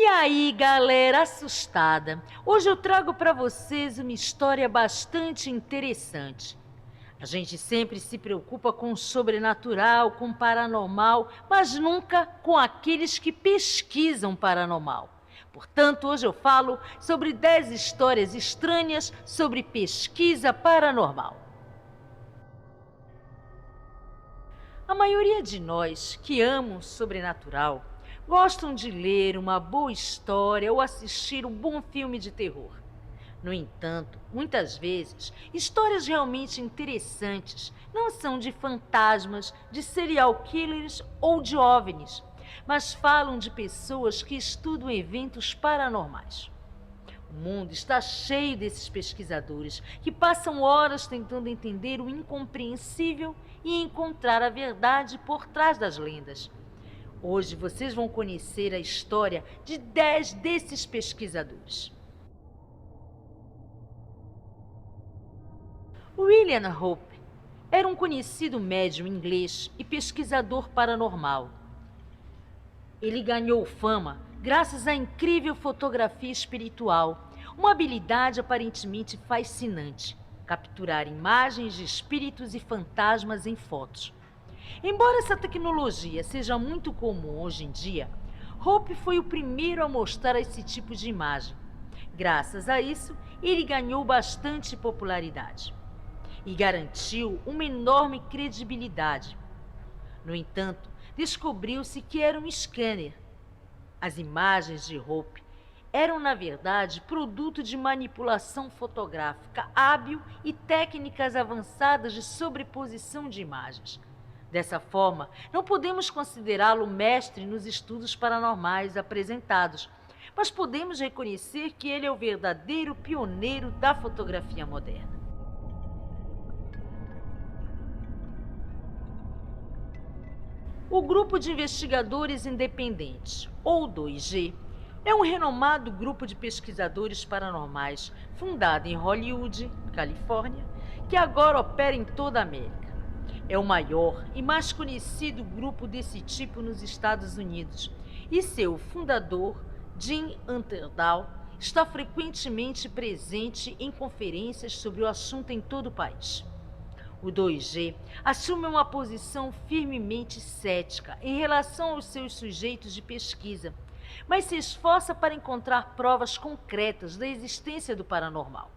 aí, galera assustada? Hoje eu trago para vocês uma história bastante interessante. A gente sempre se preocupa com o sobrenatural, com o paranormal, mas nunca com aqueles que pesquisam paranormal. Portanto, hoje eu falo sobre 10 histórias estranhas sobre pesquisa paranormal. A maioria de nós que amam o sobrenatural gostam de ler uma boa história ou assistir um bom filme de terror. No entanto, muitas vezes, histórias realmente interessantes não são de fantasmas, de serial killers ou de OVNIs, mas falam de pessoas que estudam eventos paranormais. O mundo está cheio desses pesquisadores que passam horas tentando entender o incompreensível e encontrar a verdade por trás das lendas. Hoje vocês vão conhecer a história de 10 desses pesquisadores. William Hope era um conhecido médium inglês e pesquisador paranormal. Ele ganhou fama graças à incrível fotografia espiritual, uma habilidade aparentemente fascinante, capturar imagens de espíritos e fantasmas em fotos. Embora essa tecnologia seja muito comum hoje em dia, Hope foi o primeiro a mostrar esse tipo de imagem. Graças a isso, ele ganhou bastante popularidade e garantiu uma enorme credibilidade. No entanto, descobriu-se que era um scanner. As imagens de Hope eram, na verdade, produto de manipulação fotográfica hábil e técnicas avançadas de sobreposição de imagens. Dessa forma, não podemos considerá-lo mestre nos estudos paranormais apresentados, mas podemos reconhecer que ele é o verdadeiro pioneiro da fotografia moderna. O Grupo de Investigadores Independentes, ou 2G, é um renomado grupo de pesquisadores paranormais fundado em Hollywood, Califórnia, que agora opera em toda a América. É o maior e mais conhecido grupo desse tipo nos Estados Unidos e seu fundador, Jim Underdahl, está frequentemente presente em conferências sobre o assunto em todo o país. O 2G assume uma posição firmemente cética em relação aos seus sujeitos de pesquisa, mas se esforça para encontrar provas concretas da existência do paranormal.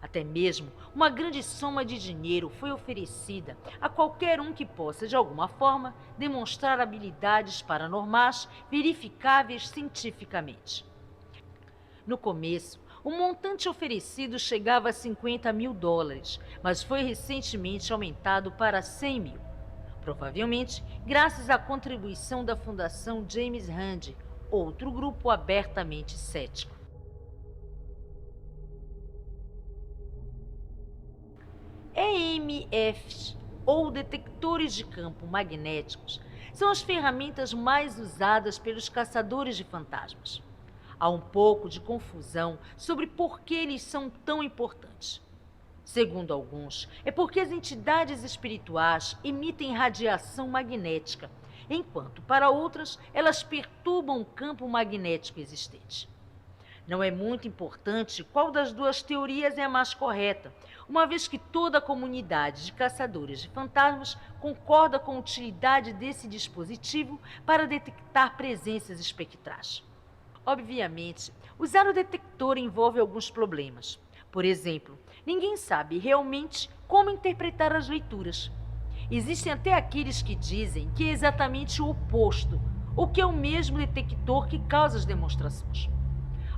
Até mesmo uma grande soma de dinheiro foi oferecida a qualquer um que possa, de alguma forma, demonstrar habilidades paranormais verificáveis cientificamente. No começo, o montante oferecido chegava a $50.000, mas foi recentemente aumentado para 100 mil. Provavelmente graças à contribuição da Fundação James Randi, outro grupo abertamente cético. EMFs, ou detectores de campo magnéticos, são as ferramentas mais usadas pelos caçadores de fantasmas. Há um pouco de confusão sobre por que eles são tão importantes. Segundo alguns, é porque as entidades espirituais emitem radiação magnética, enquanto para outras elas perturbam o campo magnético existente. Não é muito importante qual das duas teorias é a mais correta, uma vez que toda a comunidade de caçadores de fantasmas concorda com a utilidade desse dispositivo para detectar presenças espectrais. Obviamente, usar o detector envolve alguns problemas. Por exemplo, ninguém sabe realmente como interpretar as leituras. Existem até aqueles que dizem que é exatamente o oposto, ou que é o mesmo detector que causa as demonstrações.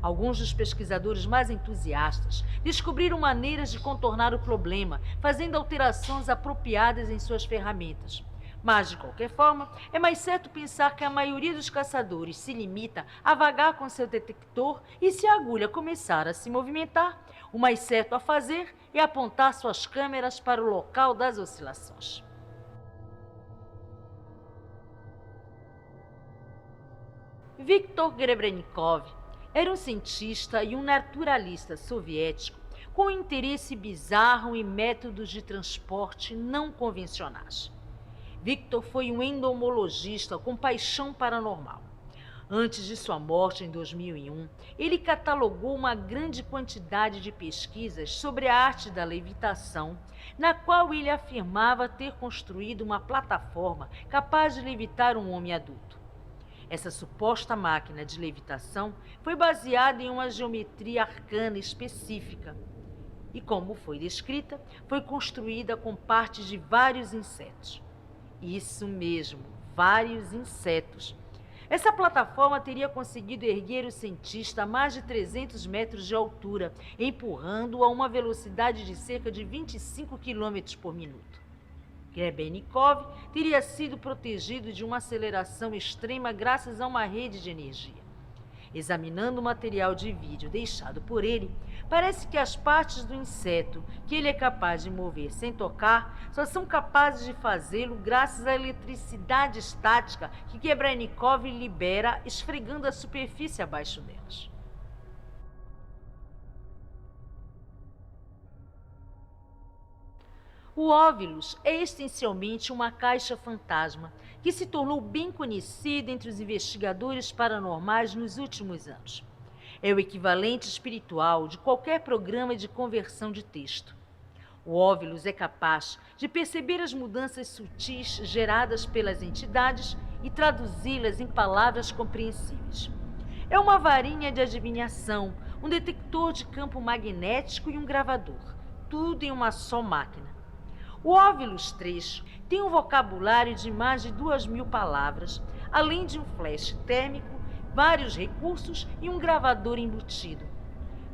Alguns dos pesquisadores mais entusiastas descobriram maneiras de contornar o problema, fazendo alterações apropriadas em suas ferramentas. Mas, de qualquer forma, é mais certo pensar que a maioria dos caçadores se limita a vagar com seu detector e, se a agulha começar a se movimentar, o mais certo a fazer é apontar suas câmeras para o local das oscilações. Viktor Grebrenikov era um cientista e um naturalista soviético com interesse bizarro em métodos de transporte não convencionais. Victor foi um entomologista com paixão paranormal. Antes de sua morte em 2001, ele catalogou uma grande quantidade de pesquisas sobre a arte da levitação, na qual ele afirmava ter construído uma plataforma capaz de levitar um homem adulto. Essa suposta máquina de levitação foi baseada em uma geometria arcana específica e, como foi descrita, foi construída com partes de vários insetos. Isso mesmo, vários insetos. Essa plataforma teria conseguido erguer o cientista a mais de 300 metros de altura, empurrando-o a uma velocidade de cerca de 25 km por minuto. Grebennikov teria sido protegido de uma aceleração extrema graças a uma rede de energia. Examinando o material de vídeo deixado por ele, parece que as partes do inseto que ele é capaz de mover sem tocar só são capazes de fazê-lo graças à eletricidade estática que Grebennikov libera esfregando a superfície abaixo delas. O óvilus é essencialmente uma caixa fantasma que se tornou bem conhecida entre os investigadores paranormais nos últimos anos. É o equivalente espiritual de qualquer programa de conversão de texto. O óvilus é capaz de perceber as mudanças sutis geradas pelas entidades e traduzi-las em palavras compreensíveis. É uma varinha de adivinhação, um detector de campo magnético e um gravador, tudo em uma só máquina. O óvilus 3 tem um vocabulário de mais de 2.000 palavras, além de um flash térmico, vários recursos e um gravador embutido.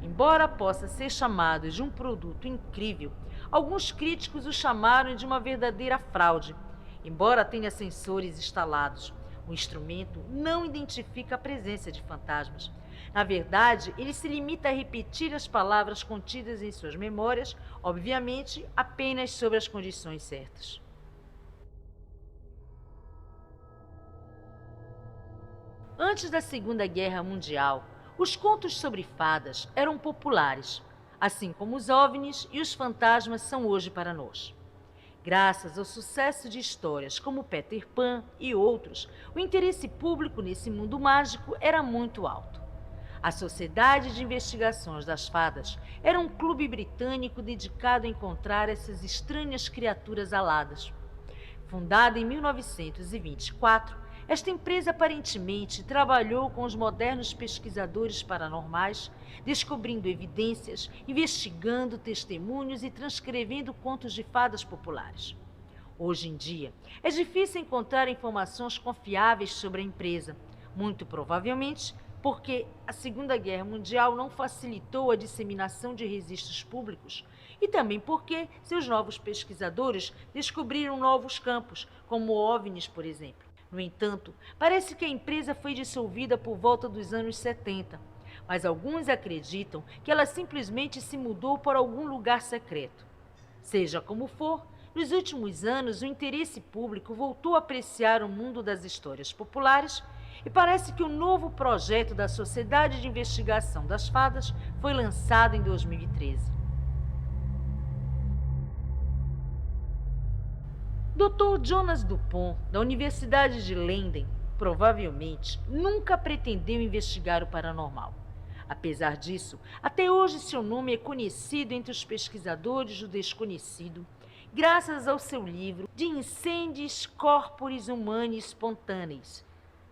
Embora possa ser chamado de um produto incrível, alguns críticos o chamaram de uma verdadeira fraude. Embora tenha sensores instalados, o instrumento não identifica a presença de fantasmas. Na verdade, ele se limita a repetir as palavras contidas em suas memórias, obviamente apenas sob as condições certas. Antes da Segunda Guerra Mundial, os contos sobre fadas eram populares, assim como os OVNIs e os fantasmas são hoje para nós. Graças ao sucesso de histórias como Peter Pan e outros, o interesse público nesse mundo mágico era muito alto. A Sociedade de Investigações das Fadas era um clube britânico dedicado a encontrar essas estranhas criaturas aladas. Fundada em 1924, esta empresa aparentemente trabalhou com os modernos pesquisadores paranormais, descobrindo evidências, investigando testemunhos e transcrevendo contos de fadas populares. Hoje em dia, é difícil encontrar informações confiáveis sobre a empresa, muito provavelmente porque a Segunda Guerra Mundial não facilitou a disseminação de registros públicos e também porque seus novos pesquisadores descobriram novos campos, como OVNIs, por exemplo. No entanto, parece que a empresa foi dissolvida por volta dos anos 70, mas alguns acreditam que ela simplesmente se mudou para algum lugar secreto. Seja como for, nos últimos anos o interesse público voltou a apreciar o mundo das histórias populares e parece que o novo projeto da Sociedade de Investigação das Fadas foi lançado em 2013. Dr. Jonas Dupont, da Universidade de Leiden, provavelmente nunca pretendeu investigar o paranormal. Apesar disso, até hoje seu nome é conhecido entre os pesquisadores do desconhecido, graças ao seu livro De Incendis Corporis Humani Spontaneis,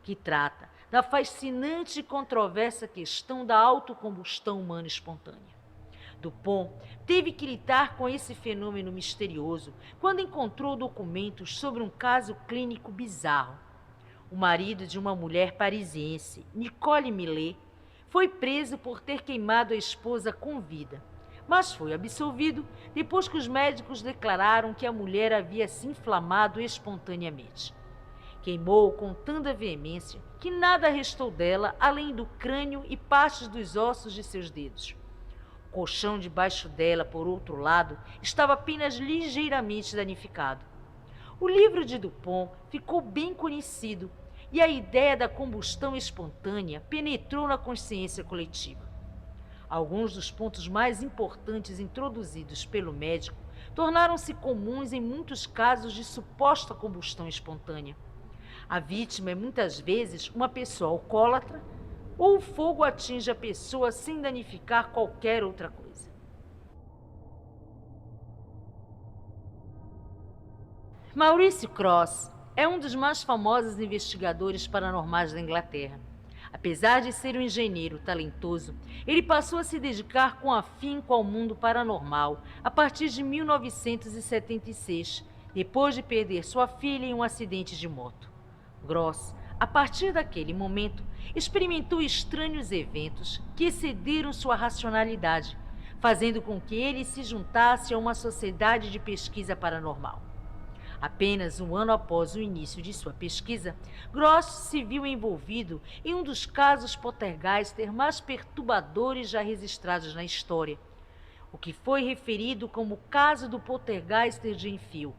que trata da fascinante e controversa questão da autocombustão humana espontânea. Dupont teve que lidar com esse fenômeno misterioso quando encontrou documentos sobre um caso clínico bizarro. O marido de uma mulher parisiense, Nicole Millet, foi preso por ter queimado a esposa com vida, mas foi absolvido depois que os médicos declararam que a mulher havia se inflamado espontaneamente. Queimou com tanta veemência que nada restou dela além do crânio e partes dos ossos de seus dedos. O colchão debaixo dela, por outro lado, estava apenas ligeiramente danificado. O livro de Dupont ficou bem conhecido e a ideia da combustão espontânea penetrou na consciência coletiva. Alguns dos pontos mais importantes introduzidos pelo médico tornaram-se comuns em muitos casos de suposta combustão espontânea. A vítima é muitas vezes uma pessoa alcoólatra ou o fogo atinge a pessoa sem danificar qualquer outra coisa. Maurice Cross é um dos mais famosos investigadores paranormais da Inglaterra. Apesar de ser um engenheiro talentoso, ele passou a se dedicar com afinco ao mundo paranormal a partir de 1976, depois de perder sua filha em um acidente de moto. Gross, a partir daquele momento, experimentou estranhos eventos que excederam sua racionalidade, fazendo com que ele se juntasse a uma sociedade de pesquisa paranormal. Apenas um ano após o início de sua pesquisa, Gross se viu envolvido em um dos casos poltergeister mais perturbadores já registrados na história, o que foi referido como o caso do poltergeister de Enfield.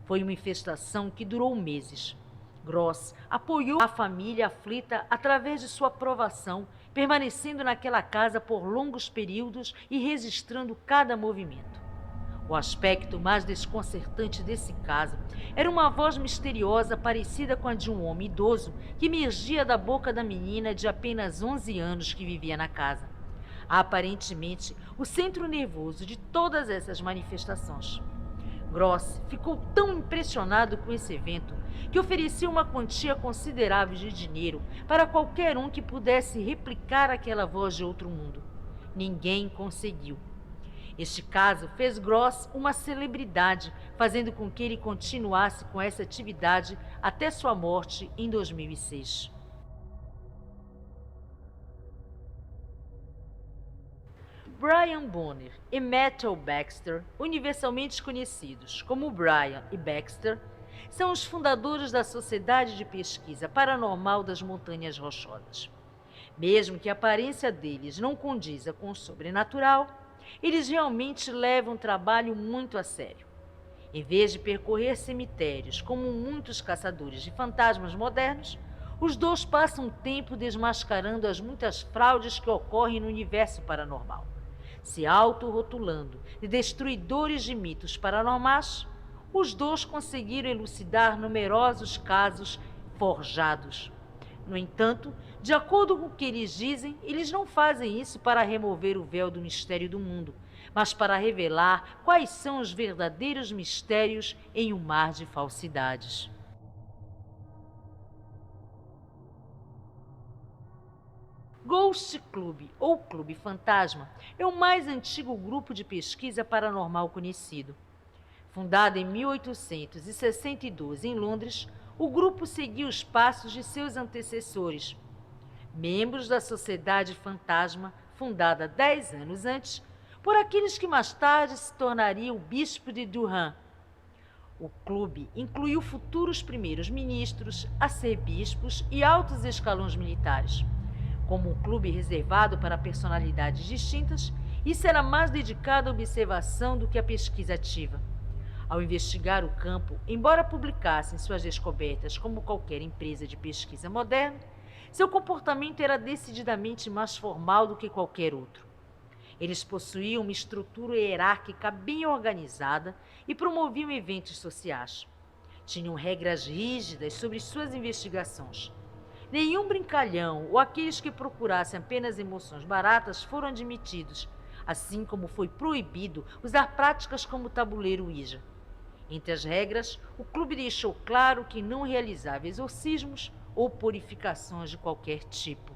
Foi uma infestação que durou meses. Gross apoiou a família aflita através de sua aprovação, permanecendo naquela casa por longos períodos e registrando cada movimento. O aspecto mais desconcertante desse caso era uma voz misteriosa parecida com a de um homem idoso que emergia da boca da menina de apenas 11 anos que vivia na casa. Aparentemente, o centro nervoso de todas essas manifestações. Gross ficou tão impressionado com esse evento que ofereceu uma quantia considerável de dinheiro para qualquer um que pudesse replicar aquela voz de outro mundo. Ninguém conseguiu. Este caso fez Gross uma celebridade, fazendo com que ele continuasse com essa atividade até sua morte em 2006. Brian Bonner e Matthew Baxter, universalmente conhecidos como Brian e Baxter, são os fundadores da Sociedade de Pesquisa Paranormal das Montanhas Rochosas. Mesmo que a aparência deles não condiza com o sobrenatural, eles realmente levam um trabalho muito a sério. Em vez de percorrer cemitérios como muitos caçadores de fantasmas modernos, os dois passam tempo desmascarando as muitas fraudes que ocorrem no universo paranormal. Se autorrotulando de destruidores de mitos paranormais, os dois conseguiram elucidar numerosos casos forjados. No entanto, de acordo com o que eles dizem, eles não fazem isso para remover o véu do mistério do mundo, mas para revelar quais são os verdadeiros mistérios em um mar de falsidades. Ghost Club, ou Clube Fantasma, é o mais antigo grupo de pesquisa paranormal conhecido. Fundado em 1862 em Londres, o grupo seguiu os passos de seus antecessores, membros da Sociedade Fantasma, fundada 10 anos antes, por aqueles que mais tarde se tornariam o Bispo de Durham. O clube incluiu futuros primeiros ministros, arcebispos e altos escalões militares. Como um clube reservado para personalidades distintas, isso era mais dedicado à observação do que à pesquisa ativa. Ao investigar o campo, embora publicassem suas descobertas como qualquer empresa de pesquisa moderna, seu comportamento era decididamente mais formal do que qualquer outro. Eles possuíam uma estrutura hierárquica bem organizada e promoviam eventos sociais. Tinham regras rígidas sobre suas investigações. Nenhum brincalhão ou aqueles que procurassem apenas emoções baratas foram admitidos, assim como foi proibido usar práticas como o tabuleiro Ouija. Entre as regras, o clube deixou claro que não realizava exorcismos ou purificações de qualquer tipo.